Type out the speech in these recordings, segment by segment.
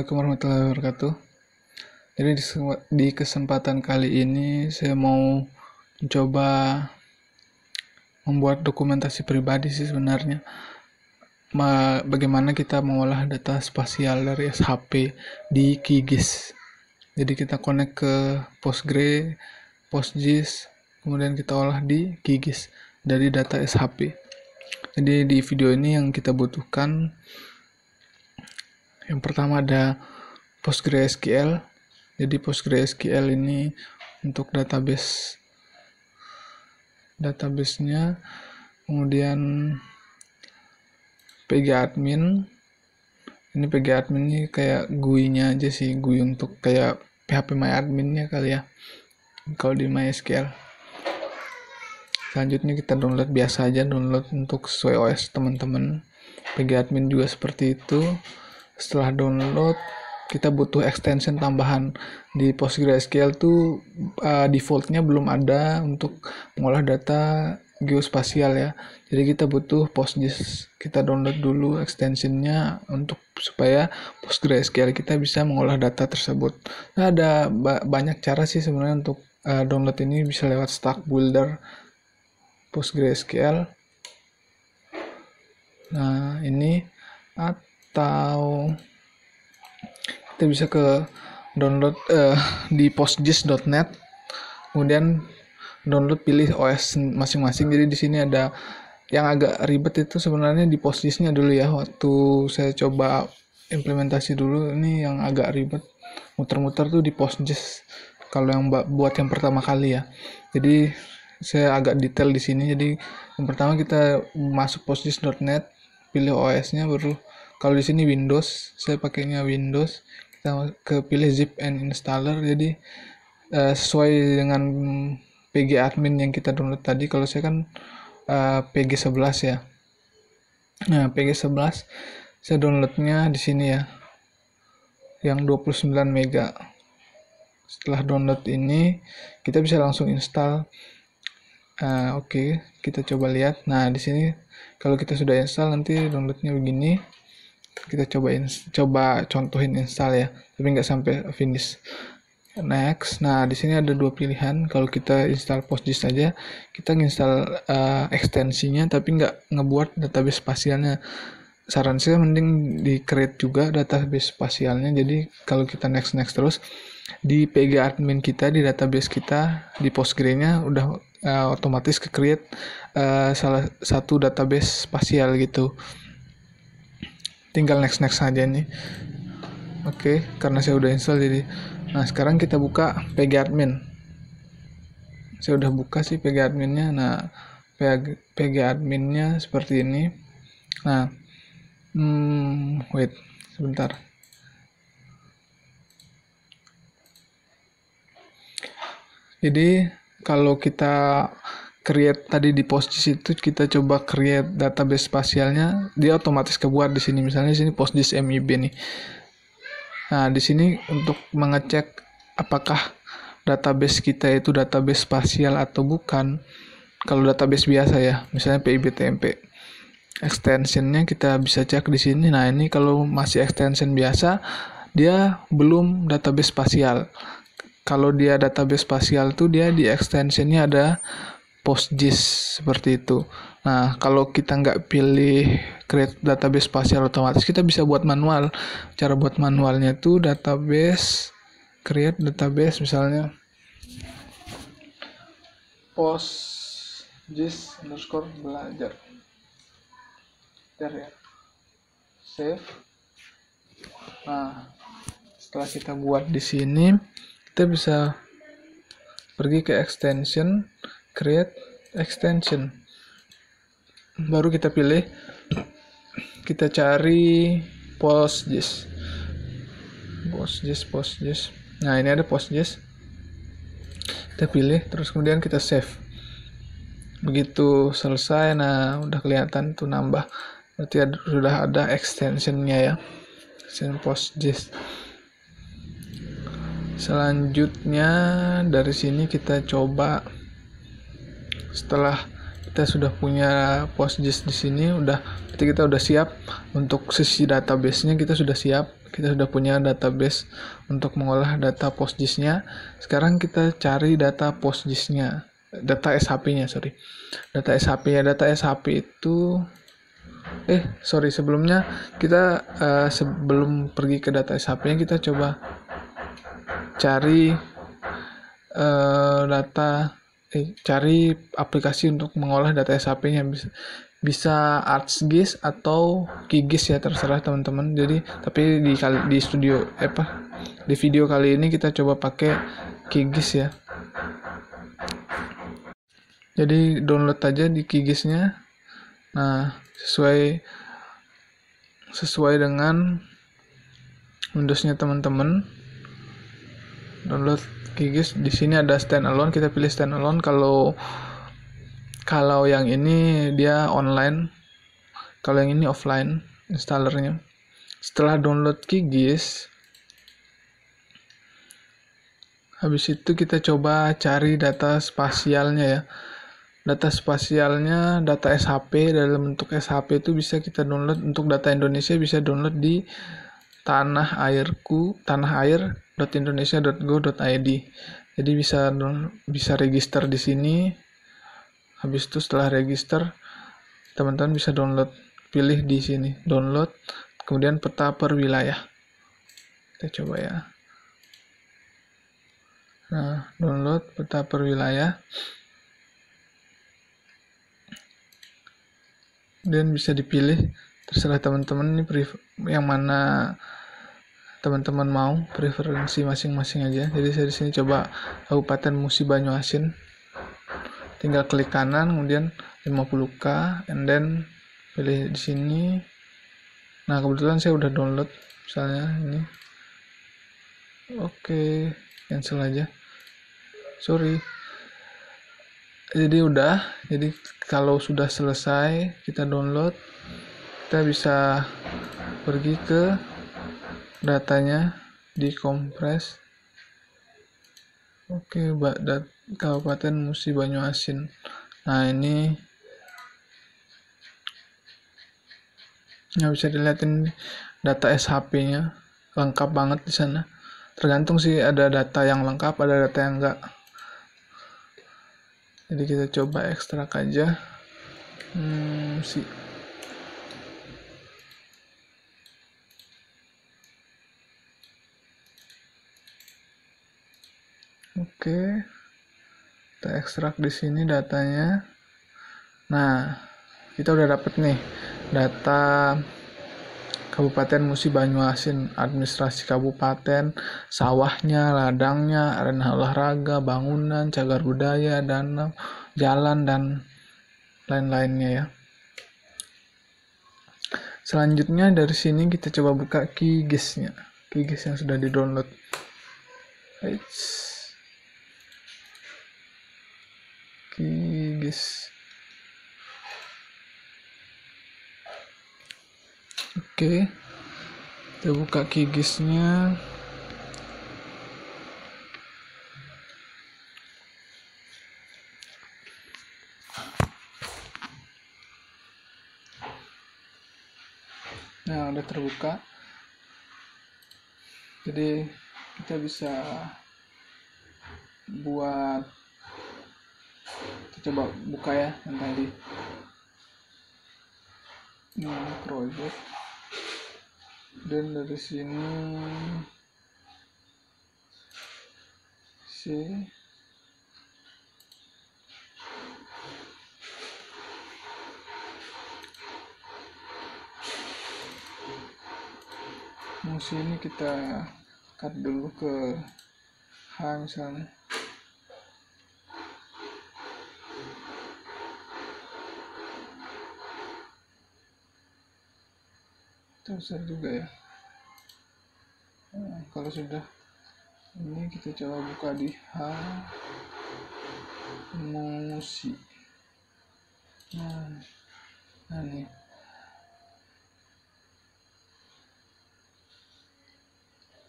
Assalamualaikum warahmatullahi wabarakatuh. Jadi di kesempatan kali ini saya mau mencoba membuat dokumentasi pribadi sih sebenarnya. Bagaimana kita mengolah data spasial dari SHP di QGIS. Jadi kita connect ke Postgre, PostGIS, kemudian kita olah di QGIS dari data SHP. Jadi di video ini yang kita butuhkan, yang pertama ada PostgreSQL. Jadi PostgreSQL ini untuk database-nya, kemudian pgadmin. Ini pgadmin ini kayak GUI-nya aja sih, GUI untuk kayak phpMyAdmin-nya kali ya kalau di MySQL. Selanjutnya kita download biasa aja, download untuk sesuai OS teman-teman. Pgadmin juga seperti itu. Setelah download, kita butuh extension tambahan. Di PostgreSQL tuh defaultnya belum ada untuk mengolah data geospasial ya. Jadi kita butuh PostGIS. Kita download dulu extensionnya untuk supaya PostgreSQL kita bisa mengolah data tersebut. Nah, ada banyak cara sih sebenarnya untuk download ini, bisa lewat Stack Builder PostgreSQL. Nah, ini atau kita bisa ke download di postgis.net, kemudian download, pilih OS masing-masing. Jadi di sini ada yang agak ribet itu sebenarnya di PostGIS-nya dulu ya. Waktu saya coba implementasi dulu, ini yang agak ribet, muter-muter tuh di PostGIS kalau yang buat yang pertama kali ya. Jadi saya agak detail di sini. Jadi yang pertama kita masuk postgis.net, pilih OS-nya, baru kalau di sini Windows, saya pakainya Windows, kita pilih zip and installer. Jadi sesuai dengan pgadmin yang kita download tadi. Kalau saya kan pg11 ya. Nah, pg11 saya downloadnya di sini ya, yang 29 mega. Setelah download ini kita bisa langsung install. Oke, kita coba lihat. Nah, di sini kalau kita sudah install, nanti downloadnya begini. Kita coba contohin install ya, tapi nggak sampai finish. Next. Nah, di sini ada dua pilihan. Kalau kita install PostGIS saja, kita install ekstensinya tapi nggak ngebuat database spasialnya. Saran saya mending di create juga database spasialnya. Jadi kalau kita next terus, di pgadmin kita, di database kita, di Postgre-nya udah otomatis ke create salah satu database spasial gitu. Tinggal next saja nih. Oke, karena saya udah install jadi. Nah, sekarang kita buka pgadmin. Saya udah buka sih pgadminnya. Nah, pgadminnya seperti ini. Nah, wait sebentar. Jadi kalau kita create tadi di PostGIS itu, kita coba create database spasialnya, dia otomatis kebuat di sini. Misalnya di sini PostGIS MIB nih. Nah, di sini untuk mengecek apakah database kita itu database spasial atau bukan. Kalau database biasa ya, misalnya PIBTMP, extensionnya kita bisa cek di sini. Nah, ini kalau masih extension biasa, dia belum database spasial. Kalau dia database spasial tuh dia di extensionnya ada PostGIS seperti itu. Nah, kalau kita nggak pilih create database spasial, otomatis kita bisa buat manual. Cara buat manualnya tuh create database, misalnya postgis_belajar. Ya. Save. Nah, setelah kita buat di sini, kita bisa pergi ke extension, create extension, baru kita pilih, kita cari PostGIS. Nah, ini ada PostGIS, kita pilih, terus kemudian kita save. Begitu selesai, nah udah kelihatan tuh nambah, berarti sudah ada extensionnya ya, extension PostGIS. Selanjutnya dari sini kita coba, setelah kita sudah punya PostGIS di sini, berarti kita udah siap untuk sisi database-nya, kita sudah siap. Kita sudah punya database untuk mengolah data PostGIS-nya. Sekarang kita cari data PostGIS-nya, data SHP-nya, sorry. Data SHP-nya, data SHP itu sebelumnya kita sebelum pergi ke data SHP-nya kita coba cari cari aplikasi untuk mengolah data SHP-nya. Bisa ArcGIS atau QGIS ya, terserah teman-teman. Jadi tapi di video kali ini kita coba pakai QGIS ya. Jadi download aja di QGIS-nya. Nah, sesuai dengan Windows-nya teman-teman. Download QGIS. Di sini ada standalone, kita pilih standalone. Kalau yang ini dia online, kalau yang ini offline installernya. Setelah download QGIS, habis itu kita coba cari data spasialnya ya. Data spasialnya, data SHP dalam bentuk SHP itu bisa kita download. Untuk data Indonesia bisa download di tanahair.indonesia.go.id. Jadi bisa register di sini. Habis itu setelah register, teman-teman bisa download, pilih di sini, download, kemudian peta per wilayah. Kita coba ya. Nah, download peta per wilayah. Dan bisa dipilih, terserah teman-teman ini yang mana teman-teman mau, preferensi masing-masing aja. Jadi saya di sini coba Kabupaten Musi Banyuasin. Tinggal klik kanan, kemudian 50K, and then pilih di sini. Nah, kebetulan saya udah download, misalnya ini. Oke, cancel aja. Sorry. Jadi kalau sudah selesai kita download, kita bisa pergi ke datanya, di kompres. Oke, Kabupaten Musi Banyuasin. Nah, ini bisa dilihatin data SHP-nya lengkap banget di sana. Tergantung sih, ada data yang lengkap, ada data yang enggak. Jadi kita coba ekstrak aja. Oke, kita ekstrak di sini datanya. Nah, kita udah dapet nih data Kabupaten Musi Banyuasin, administrasi kabupaten, sawahnya, ladangnya, arena olahraga, bangunan, cagar budaya, danau, jalan, dan lain-lainnya ya. Selanjutnya dari sini kita coba buka QGIS-nya, QGIS yang sudah di-download. QGIS. Oke, kita buka QGIS-nya. Nah, udah terbuka. Jadi kita bisa kita coba buka ya yang tadi. Project. Dan dari sini Musi ini kita cut dulu ke H misalnya. Besar juga ya. Nah, kalau sudah ini kita coba buka di H Musi. Nah nih.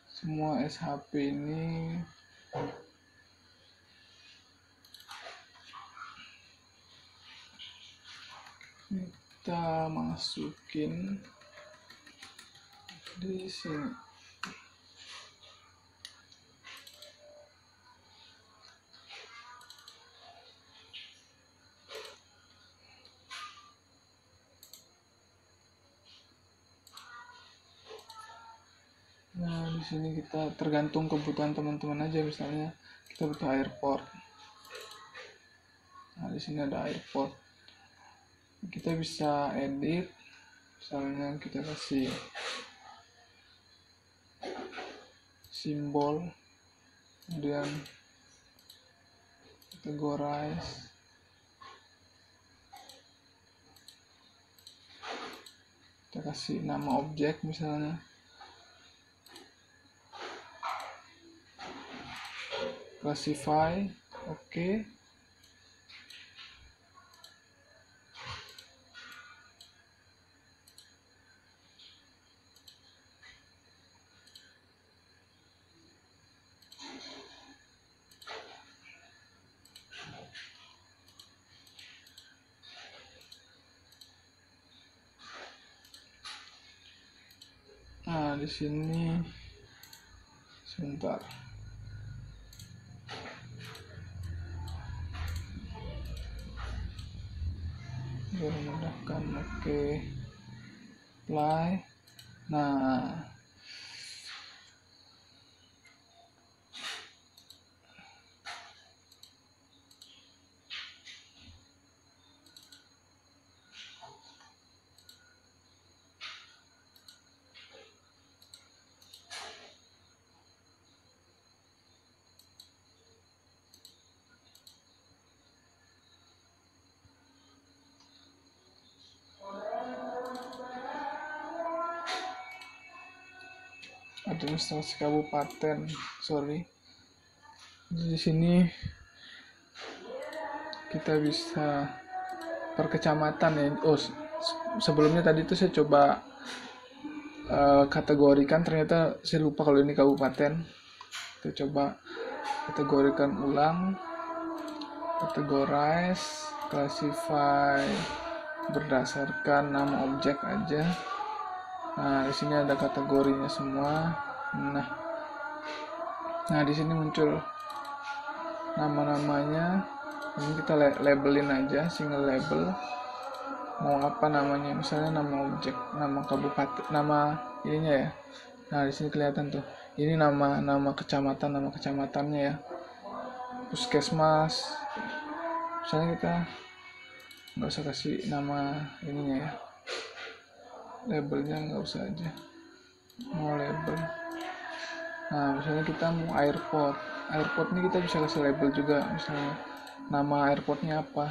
Semua SHP ini kita masukin di sini. sini kita tergantung kebutuhan teman-teman aja, misalnya kita butuh airport. Nah, di sini ada airport. Kita bisa edit, misalnya kita kasih simbol, kemudian categorize, kita kasih nama objek misalnya, classify, oke. Nah, di sini sebentar. Biar memudahkan, oke. Apply. Nah, administrasi kabupaten, sorry. Di sini kita bisa per kecamatan ya. Oh, sebelumnya tadi tuh saya coba kategorikan, ternyata saya lupa kalau ini kabupaten. Kita coba kategorikan ulang, categorize, classify berdasarkan nama objek aja. Nah, di sini ada kategorinya semua. Nah, di sini muncul nama-namanya. Ini kita labelin aja, single label. Mau apa namanya? Misalnya nama objek, nama kabupaten, nama ininya ya. Nah, di sini kelihatan tuh. Ini nama kecamatan, nama kecamatannya ya. Puskesmas. Misalnya kita nggak usah kasih nama ininya ya. Labelnya nggak usah aja. Mau label. Nah, misalnya kita mau airport. Airport ini kita bisa kasih label juga, misalnya nama airportnya apa.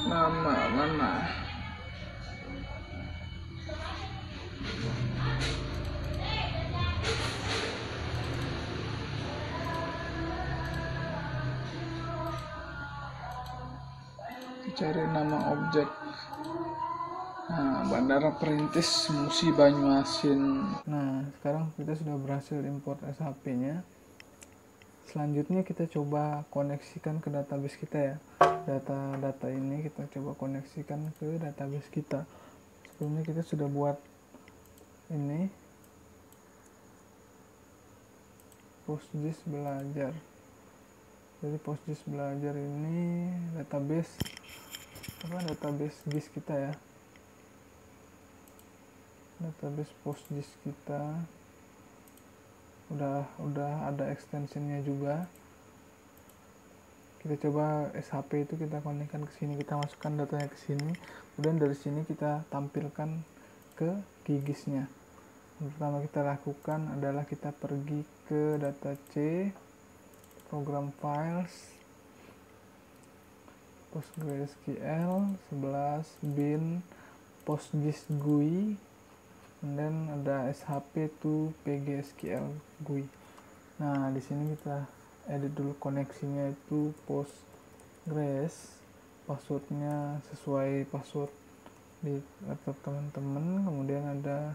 Nama mana? Cari nama objek. Nah, Bandara Perintis Musi Banyuasin. Nah, sekarang kita sudah berhasil import SHP-nya. Selanjutnya kita coba koneksikan ke database kita ya. Data-data ini kita coba koneksikan ke database kita. Sebelumnya kita sudah buat ini PostGIS belajar. Jadi PostGIS belajar ini database GIS kita ya. Database PostGIS kita udah ada extensionnya juga. Kita coba SHP itu kita konekkan ke sini, kita masukkan datanya ke sini, kemudian dari sini kita tampilkan ke GIS-nya. Yang pertama kita lakukan adalah kita pergi ke data C, program files, PostgreSQL 11 bin PostGIS GUI, dan ada SHP to PGSQL GUI. Nah, di sini kita edit dulu koneksinya itu Postgres, passwordnya sesuai password di laptop teman-teman. Kemudian ada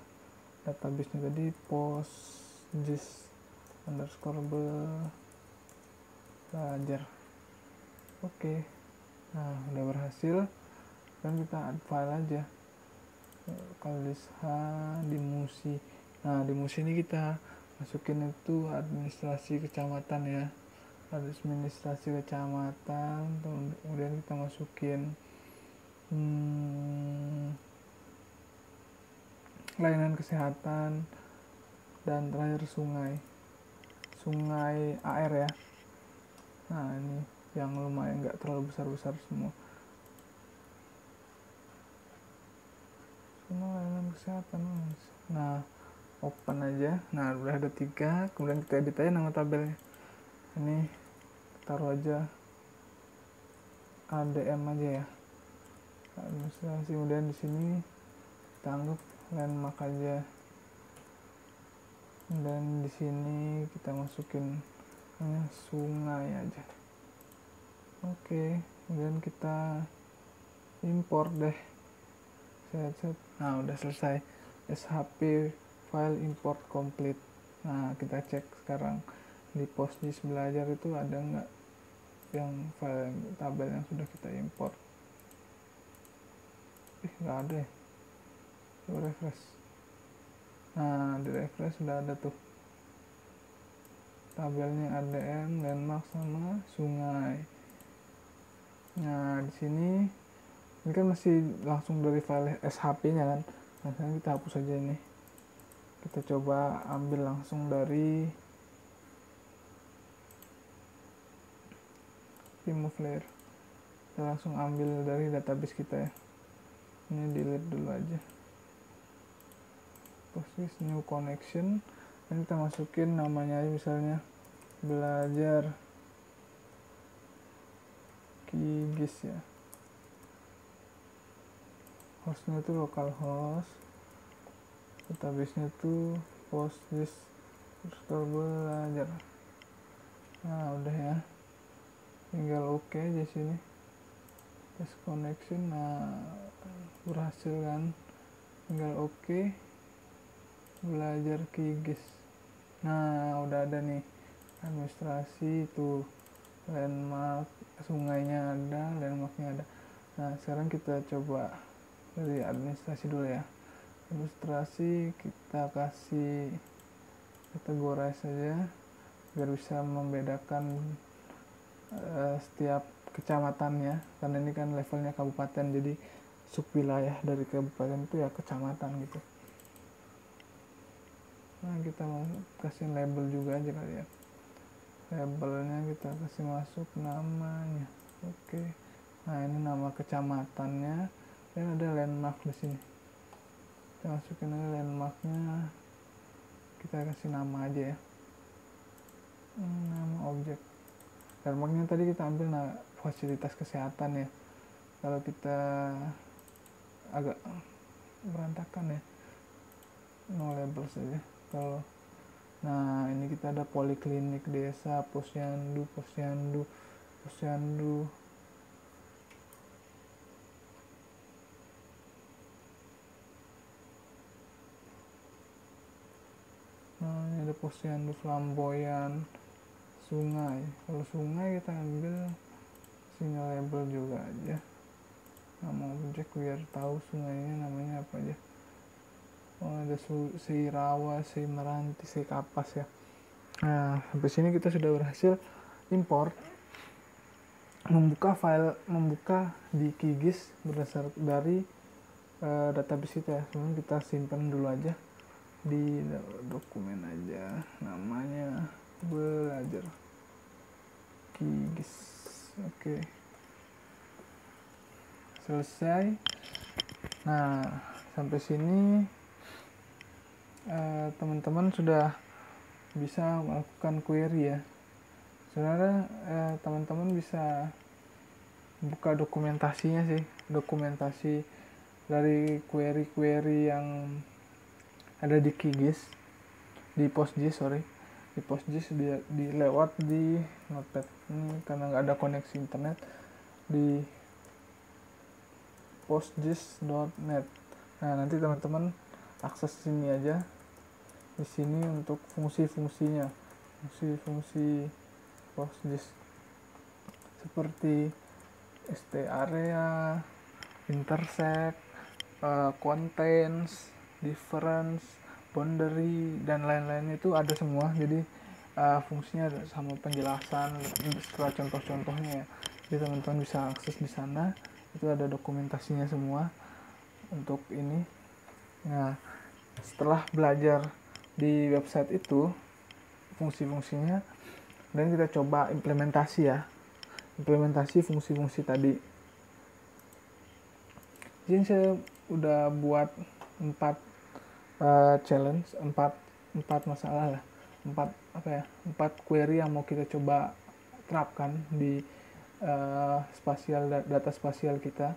database-nya tadi postgis_belajar. Oke. Nah, udah berhasil. Dan kita add file aja. Kalau di musi. Nah, di musi ini kita masukin itu administrasi kecamatan ya. Administrasi kecamatan, kemudian kita masukin layanan kesehatan, dan terakhir sungai AR ya. Nah, ini yang lumayan nggak terlalu besar-besar semua. Semua layanan kesehatan. Nah, open aja. Nah, udah ada 3. Kemudian kita edit aja nama tabelnya. Ini taruh aja ADM aja ya. Administrasi. Kemudian di sini kita anggap landmark aja. Dan di sini kita masukin sungai aja. Oke, kemudian kita import deh. Set. Nah, udah selesai. SHP file import complete. Nah, kita cek sekarang di postgis belajar itu ada nggak yang file tabel yang sudah kita import. Nggak ada ya. Coba refresh. Nah, di refresh sudah ada tuh tabelnya ADM, landmark sama sungai. Nah, di sini ini kan masih langsung dari file SHP-nya kan. Nah, sekarang kita hapus aja ini. Kita coba ambil langsung dari remove layer. Kita langsung ambil dari database kita ya. Ini delete dulu aja. Postgis new connection. Dan kita masukin namanya aja, misalnya belajar QGIS ya. Hostnya itu localhost, database-nya itu postgis_belajar. Nah, udah ya, tinggal oke aja sini, test connection. Nah, berhasil kan, tinggal oke, belajar QGIS. Nah, udah ada nih administrasi itu, landmark, sungainya ada, landmarknya ada. Nah, sekarang kita coba dari administrasi dulu ya. Administrasi kita kasih categorize saja biar bisa membedakan setiap kecamatannya, karena ini kan levelnya kabupaten, jadi subwilayah dari kabupaten itu ya kecamatan gitu. Nah, kita mau kasih label juga aja kali ya. Labelnya kita kasih masuk namanya. Oke. Nah, ini nama kecamatannya. Dan ada landmark di sini. Kita masukin aja landmarknya. Kita kasih nama aja ya. Nama objek. Landmarknya tadi kita ambil fasilitas kesehatan ya. Kalau kita agak berantakan ya, no label saja. Kalau ini kita ada poliklinik desa, posyandu. Nah, ini ada posyandu flamboyan, sungai. Kalau sungai kita ambil sinyal label juga aja. Nama objek biar tahu sungainya namanya apa aja. Oh, ada Seirawa, Seimeranti, Seikapas ya. Nah, sampai sini kita sudah berhasil import, membuka di QGIS berdasar dari database kita ya. Kemudian kita simpan dulu aja di dokumen aja, namanya belajar QGIS. Oke. Selesai. Nah, sampai sini teman-teman sudah bisa melakukan query ya. Sebenarnya teman-teman bisa buka dokumentasinya sih, dokumentasi dari query-query yang ada di QGIS, di postgis dilewat di notepad ini, karena nggak ada koneksi internet. Di postgis.net. Nah, nanti teman-teman akses sini aja. Di sini untuk fungsi-fungsinya, fungsi-fungsi PostGIS seperti starea, intersect, contains, difference, boundary, dan lain-lain itu ada semua. Jadi fungsinya ada sama penjelasan setelah contoh-contohnya ya. Jadi teman-teman bisa akses di sana, itu ada dokumentasinya semua untuk ini. Nah, setelah belajar di website itu fungsi-fungsinya, dan kita coba implementasi fungsi-fungsi tadi. Jadi saya udah buat 4 challenge, 4 masalah lah, 4 query yang mau kita coba terapkan di data spasial kita.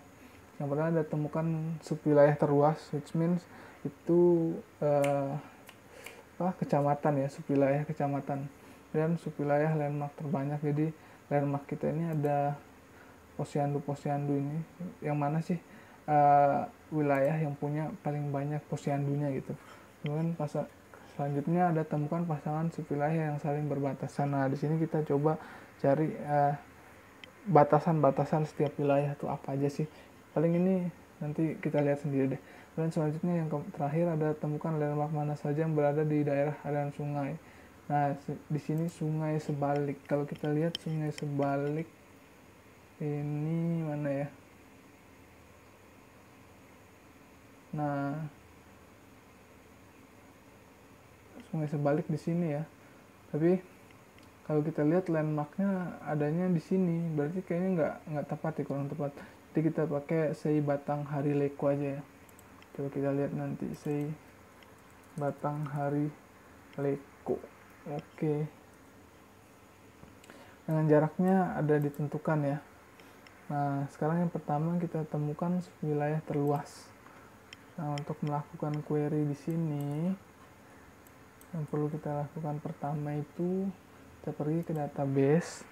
Yang pertama ada temukan subwilayah terluas, which means itu kecamatan ya, subwilayah kecamatan, dan subwilayah landmark terbanyak. Jadi landmark kita ini ada posyandu ini, yang mana sih wilayah yang punya paling banyak posyandunya gitu. Kemudian selanjutnya ada temukan pasangan subwilayah yang saling berbatasan. Nah, di sini kita coba cari batasan-batasan setiap wilayah itu apa aja sih. Paling ini nanti kita lihat sendiri deh. Dan selanjutnya yang terakhir ada temukan landmark mana saja yang berada di daerah aliran sungai. Nah, di sini Sungai Sebalik. Kalau kita lihat Sungai Sebalik ini mana ya? Nah, Sungai Sebalik di sini ya. Tapi kalau kita lihat landmarknya adanya di sini, berarti kayaknya nggak tepat ya, kurang tepat. Jadi kita pakai Sei Batang Hari Leko aja ya. Coba kita lihat nanti Sei Batang Hari Leko. Oke. Dengan jaraknya ada ditentukan ya. Nah, sekarang yang pertama kita temukan wilayah terluas. Nah, untuk melakukan query di sini, yang perlu kita lakukan pertama itu kita pergi ke database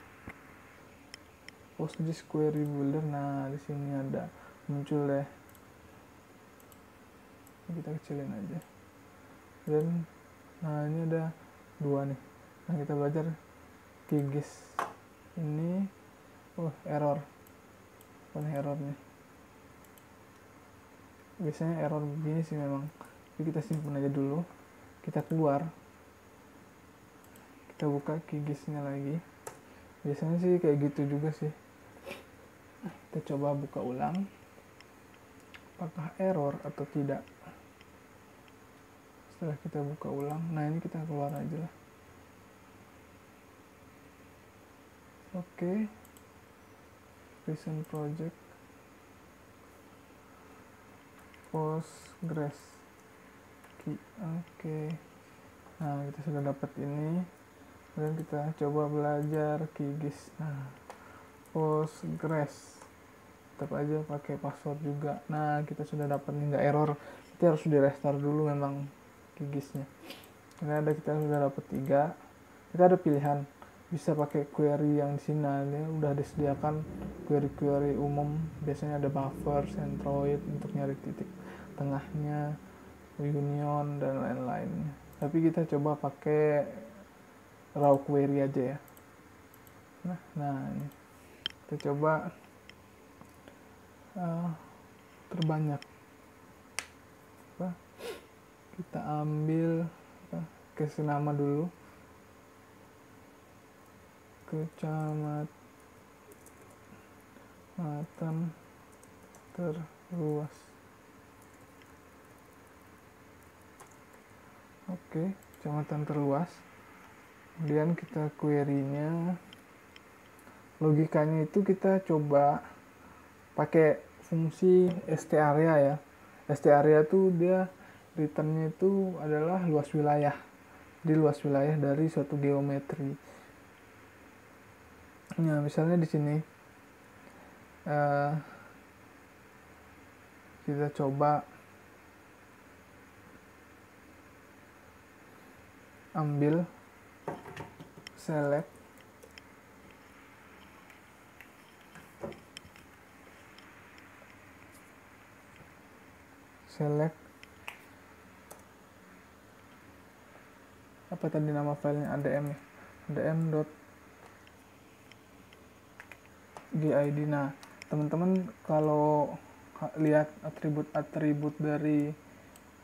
PostGIS Query Builder. Nah, di sini ada muncul deh. Kita kecilin aja. Dan nah, ini ada 2 nih. Nah, kita belajar QGIS. Ini error. Apa errornya? Biasanya error begini sih memang. Jadi kita simpan aja dulu. Kita keluar. Kita buka QGIS-nya lagi. Biasanya sih kayak gitu juga sih. Kita coba buka ulang. Apakah error atau tidak? Setelah kita buka ulang, nah ini kita keluar aja lah. Oke. Recent project Postgres. Oke. Nah, kita sudah dapat ini. Kemudian kita coba belajar QGIS. Nah, Postgres. Tetap aja pakai password juga. Nah, kita sudah dapat nih, nggak error. Kita harus di restart dulu memang QGIS-nya. Ini ada, kita sudah dapat 3. Kita ada pilihan. Bisa pakai query yang di sini. Nah, ini udah disediakan query-query umum. Biasanya ada buffer, centroid untuk nyari titik tengahnya, union dan lain-lain. Tapi kita coba pakai raw query aja ya. Nah ini kita coba terbanyak. Kita ambil kasih nama dulu, kecamatan terluas. Oke, kecamatan terluas. Kemudian kita query-nya, logikanya itu kita coba pakai fungsi starea ya. Starea tuh dia return-nya itu adalah luas wilayah. Di luas wilayah dari suatu geometri. Nah, misalnya di sini kita coba ambil select select apa tadi nama filenya, adm ya, adm.gid. Nah teman-teman kalau lihat atribut dari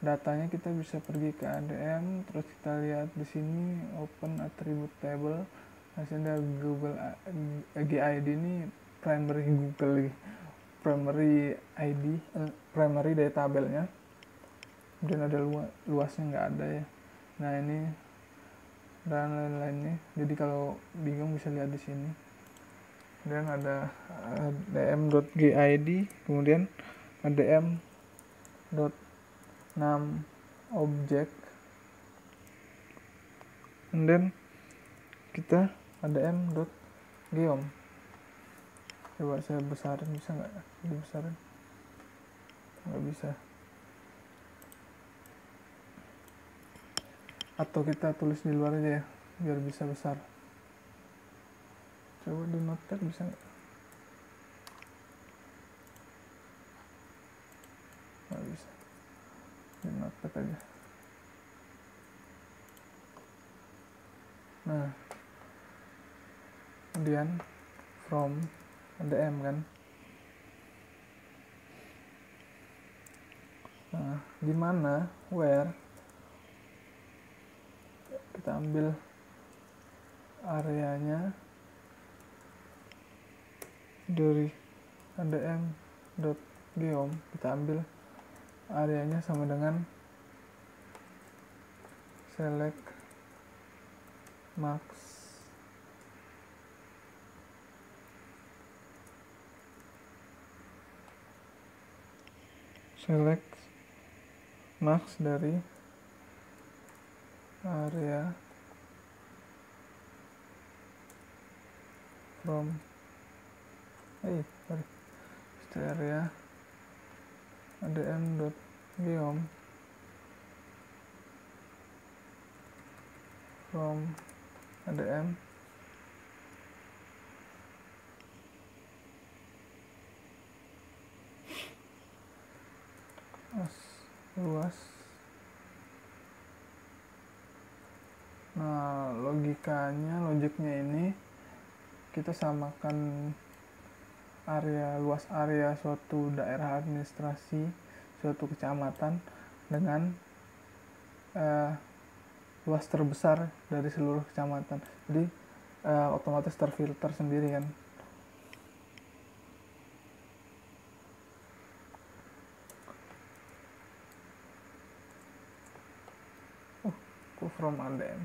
datanya, kita bisa pergi ke adm, terus kita lihat di sini open attribute table. Hasilnya Google GID ini primary Google, primary ID, primary dari tabelnya. Kemudian ada luasnya nggak ada ya. Nah ini dan lain-lainnya. Jadi kalau bingung bisa lihat di sini. Kemudian ada adm.gid, kemudian adm.num object, kemudian kita adm.geom. Coba saya besarin, bisa nggak dibesarin? Nggak bisa. Atau kita tulis di luar aja ya biar bisa besar. Coba di notepad bisa nggak? Nggak bisa. Di notepad aja. Nah kemudian from adm kan. Nah di mana where kita ambil areanya dari adm.geom, kita ambil areanya sama dengan select max dari area from area adm.geom from adm luas. Nah logiknya ini kita samakan luas area suatu daerah administrasi, suatu kecamatan dengan luas terbesar dari seluruh kecamatan. Jadi otomatis terfilter sendiri kan. From adm.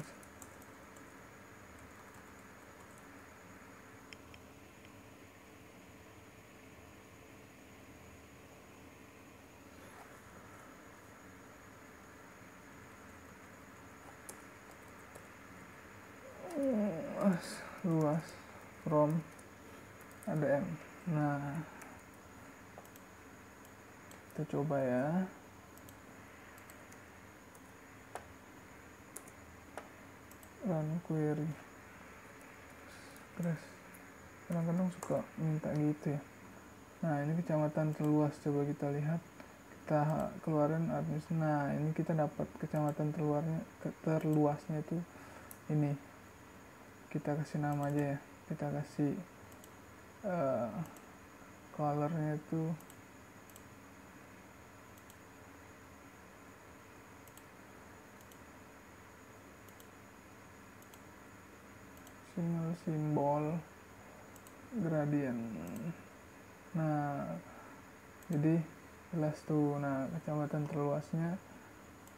Luas from adm. Nah kita coba ya. Run query. Terus kadang-kadang suka minta gitu ya. Nah ini kecamatan terluas, coba kita lihat, kita keluarin administrasi. Nah ini kita dapat kecamatan terluasnya itu ini, kita kasih nama aja ya, kita kasih colornya itu simbol gradient. Nah jadi jelas tuh. Nah kecamatan terluasnya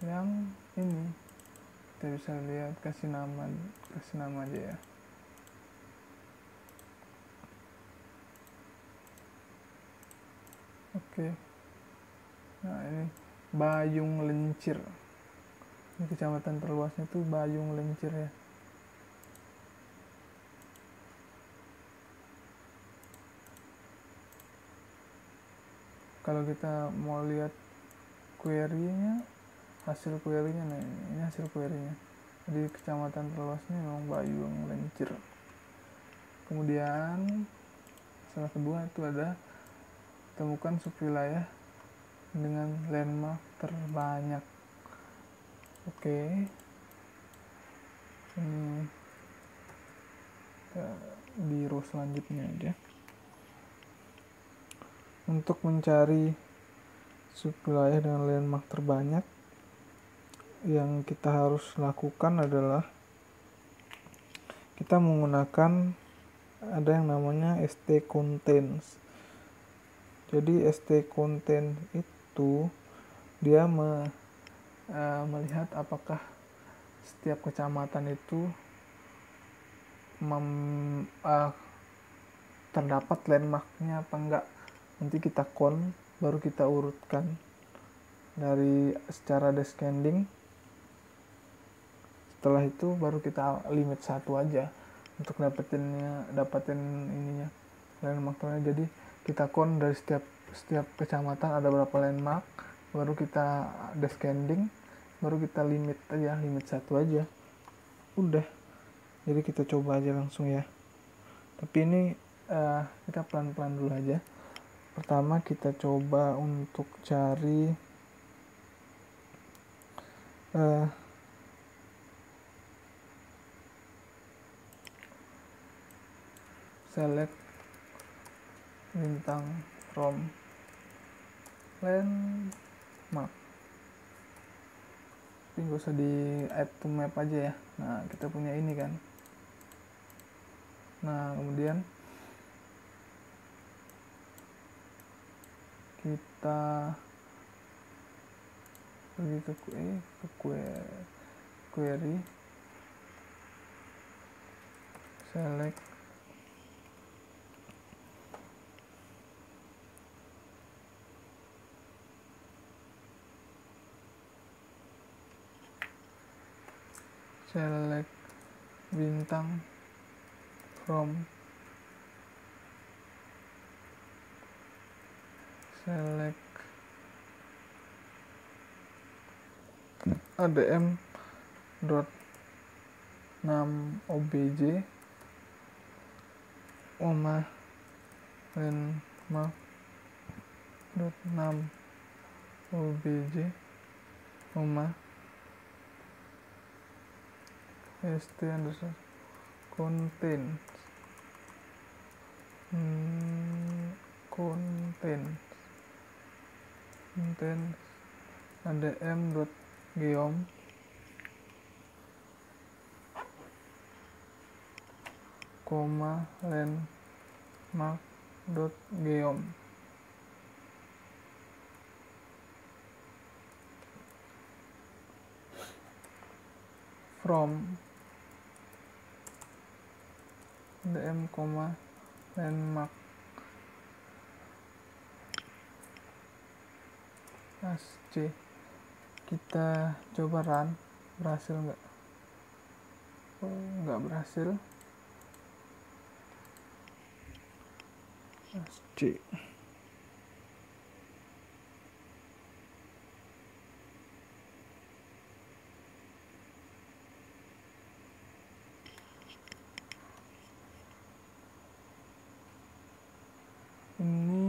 yang ini kita bisa lihat, kasih nama aja ya. Oke. Nah ini Bayung Lencir, ini kecamatan terluasnya tuh Bayung Lencir ya. Kalau kita mau lihat query-nya, hasil query-nya, nah ini hasil query-nya. Jadi kecamatan terluasnya memang Bayung Lencir. Kemudian salah kedua itu ada temukan subwilayah dengan landmark terbanyak. Oke, ini di row selanjutnya aja. Untuk mencari wilayah dengan landmark terbanyak, yang kita harus lakukan adalah kita menggunakan ada yang namanya stcontains. Jadi stcontain itu dia melihat apakah setiap kecamatan itu terdapat landmarknya apa enggak. Nanti kita baru kita urutkan dari secara descending. Setelah itu baru kita limit 1 aja untuk dapetin ininya landmarknya. Jadi kita dari setiap kecamatan ada berapa landmark, baru kita descending, baru kita limit 1 aja, udah. Jadi kita coba aja langsung ya, tapi ini kita pelan-pelan dulu aja. Pertama kita coba untuk cari select bintang from landmark, tapi nggak usah di add to map aja ya. Nah, kita punya ini kan. Nah, kemudian kita pergi ke query, select bintang from select adm dot 6 obj landmark dot 6 obj st underscore contains adm dot geom landmark dot geom. From dm, landmark c. Kita coba run, berhasil nggak? Nggak berhasil. C. Ini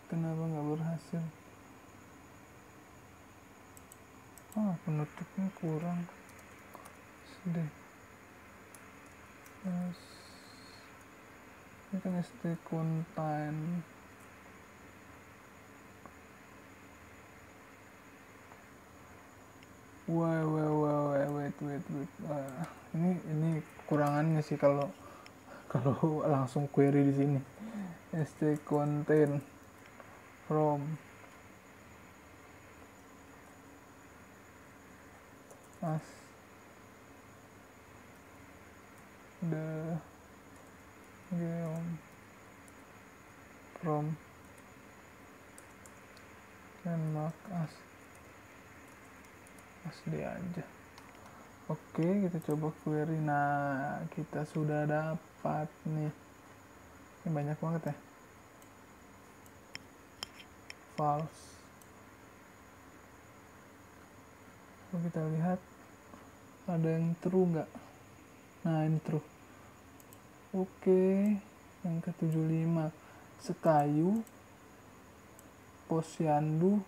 kenapa nggak berhasil? Penutupnya kurang sedih. Ini kan stcontain. Wait. Ini kurangannya sih kalau langsung query di sini. stcontain from as the geom from landmark asli aja. Oke, kita coba query. Nah, kita sudah dapat nih. Ini banyak banget ya. False. Lalu kita lihat ada yang true nggak? Nah, ini true. Oke, yang ke-75 Sekayu, Posyandu,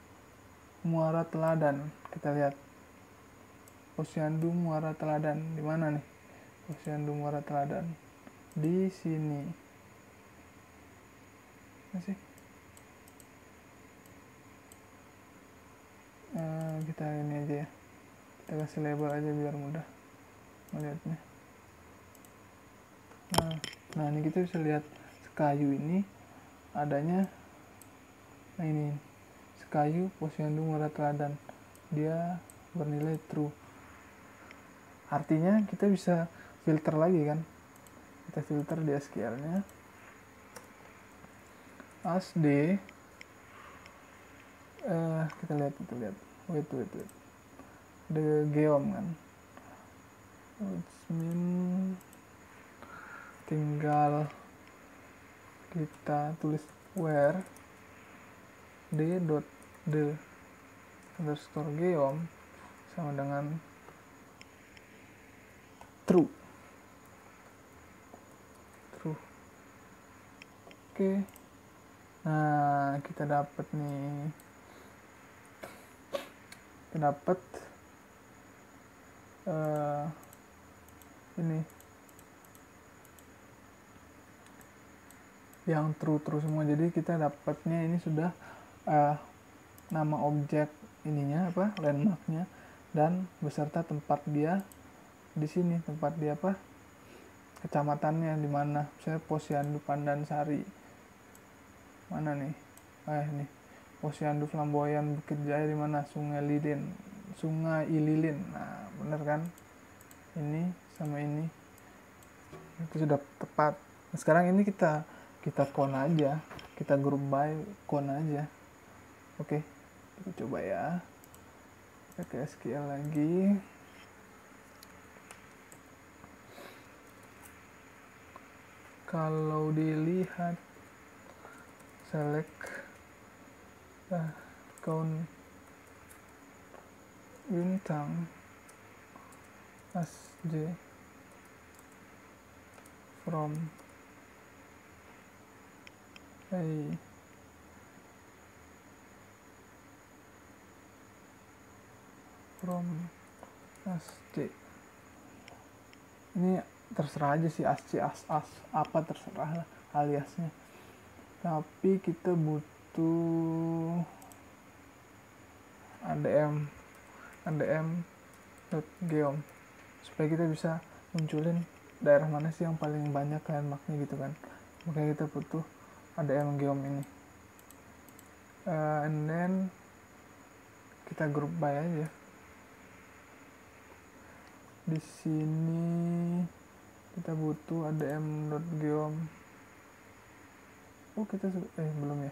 Muara Teladan. Kita lihat Posyandu Muara Teladan di mana nih? Posyandu Muara Teladan di sini. Masih? Kita ini aja ya. Kita kasih label aja biar mudah melihatnya. Nah ini kita bisa lihat Sekayu ini adanya. Nah ini Sekayu Posyandu Muara Teladan, dia bernilai true. Artinya kita bisa filter lagi kan. Kita filter di SQL nya asd. Kita lihat wait the geom kan, which mean tinggal kita tulis where d.the underscore geom sama dengan true. Oke. Nah kita dapat nih, ini yang true semua. Jadi kita dapatnya ini sudah nama objek ininya apa, landmarknya, dan beserta tempat dia di sini, tempat dia apa, kecamatannya di mana. Misalnya Posyandu Pandansari, mana nih? Ini Posyandu Flamboyan Bukit Jaya di mana? Sungai Ililin. Nah bener kan, ini sama ini itu sudah tepat. Nah, sekarang ini kita clone aja, kita group by clone aja. Oke, kita coba ya, kita ke SQL lagi. Kalau dilihat select count bintang asj from asj. Ini terserah aja sih, asc, apa terserah lah aliasnya. Tapi kita butuh adm.geom supaya kita bisa munculin daerah mana sih yang paling banyak landmarknya gitu kan. Makanya kita butuh adm.geom ini. And then kita group by aja. Di sini kita butuh adm.geom. Kita belum ya.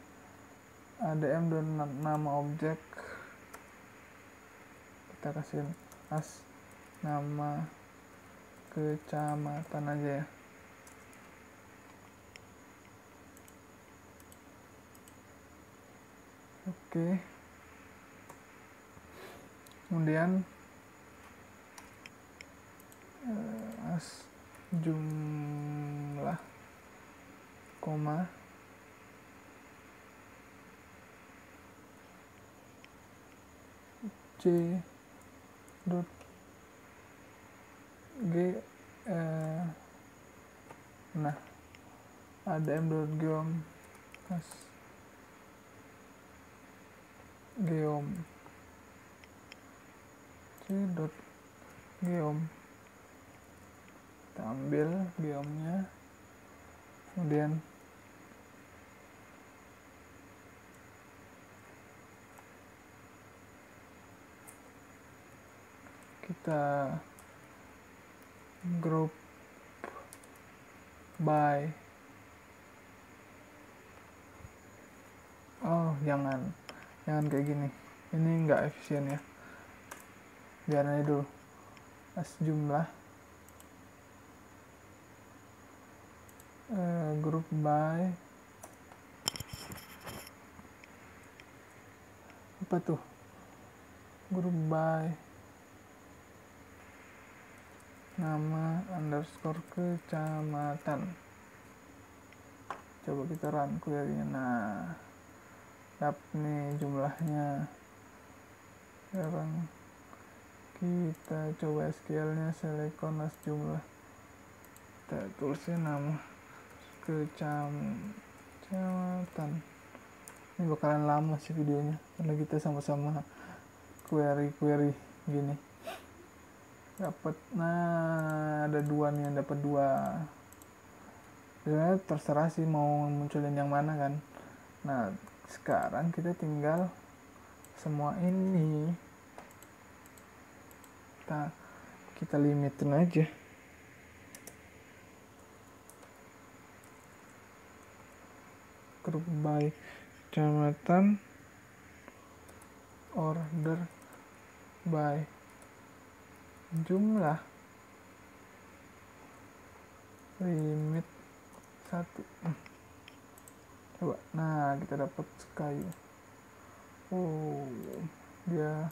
ADM dan nama objek kita kasih as nama kecamatan aja ya. Oke. Kemudian as jumlah koma c dot g nah adm.geom as geom c dot geom, kita ambil geomnya, kemudian kita group by. Jangan kayak gini, ini nggak efisien ya. Biarin aja dulu as jumlah group by apa tuh, group by nama underscore kecamatan. Coba kita run query-nya. Nah, dapet nih jumlahnya Sekarang kita coba SQL nya select kelas jumlah, kita tulisnya nama kecamatan. Ini bakalan lama sih videonya karena kita sama-sama query gini. Dapat, nah ada dua nih, yang dapat dua. Sebenarnya terserah sih mau munculin yang mana kan. Nah sekarang kita tinggal semua ini kita limitin aja. Group by kecamatan, order by jumlah, limit 1. Coba, nah kita dapat kayu. Oh, dia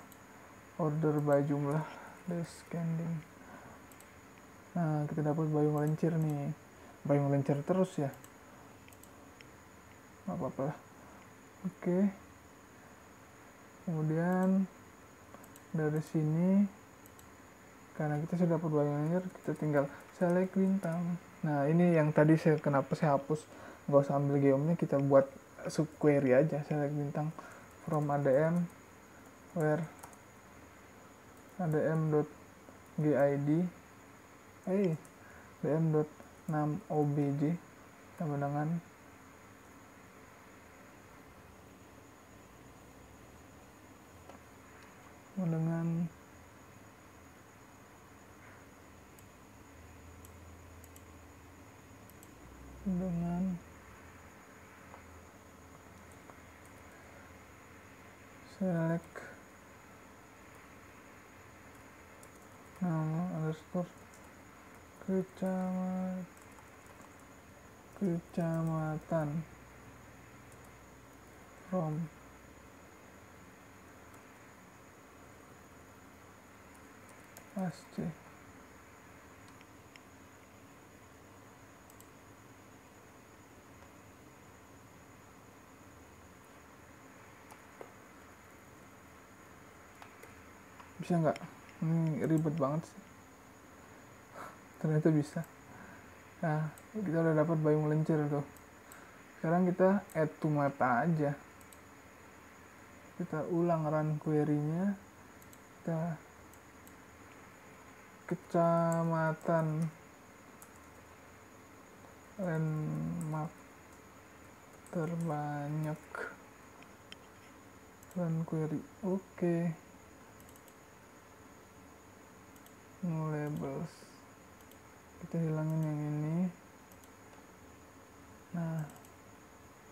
order by jumlah descending. Nah kita dapat bayu melencir nih, bayu melencir terus ya, nggak apa-apa lah. Oke, kemudian dari sini karena kita sudah dapat bayu melencir, kita tinggal select bintang. Nah ini yang tadi kenapa saya hapus, nggak usah ambil geomnya, kita buat subquery aja, select bintang from adm where adm.gid adm.namobj sama dengan select nama underscore kecamatan from asc. Bisa nggak? Ini ribet banget sih, ternyata bisa. Nah kita udah dapat bayu melencir tuh. Sekarang kita add to map aja, kita ulang run query-nya, kita kecamatan landmark terbanyak, run query. Oke. No labels, kita hilangin yang ini. Nah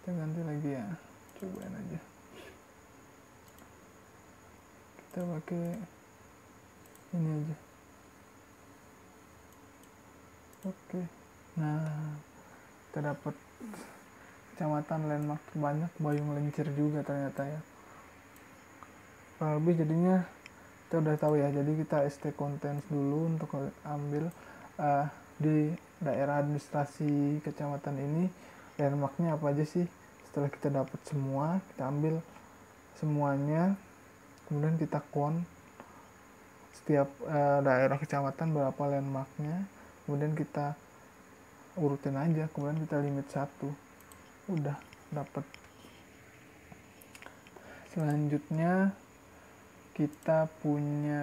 kita ganti lagi ya, cobain aja, kita pakai ini aja. Oke, nah kita dapat kecamatan landmark terbanyak, bayu melencir juga ternyata ya. Kurang lebih jadinya kita udah tahu ya. Jadi kita st contents dulu untuk ambil di daerah administrasi kecamatan ini landmarknya apa aja sih. Setelah kita dapat semua, kita ambil semuanya, kemudian kita count setiap daerah kecamatan berapa landmarknya, kemudian kita urutin aja, kemudian kita limit 1, udah dapat. Selanjutnya kita punya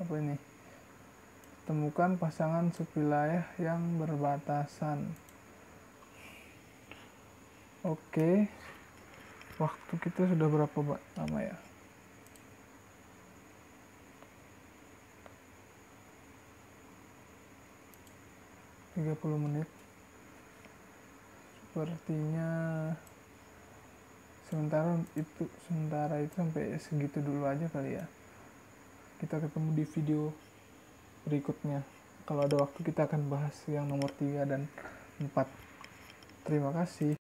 apa ini, temukan pasangan subwilayah yang berbatasan. Oke, waktu kita sudah berapa lama ya? (30 menit). Sepertinya sementara itu sampai segitu dulu aja kali ya. Kita ketemu di video berikutnya. Kalau ada waktu kita akan bahas yang nomor 3 dan 4. Terima kasih.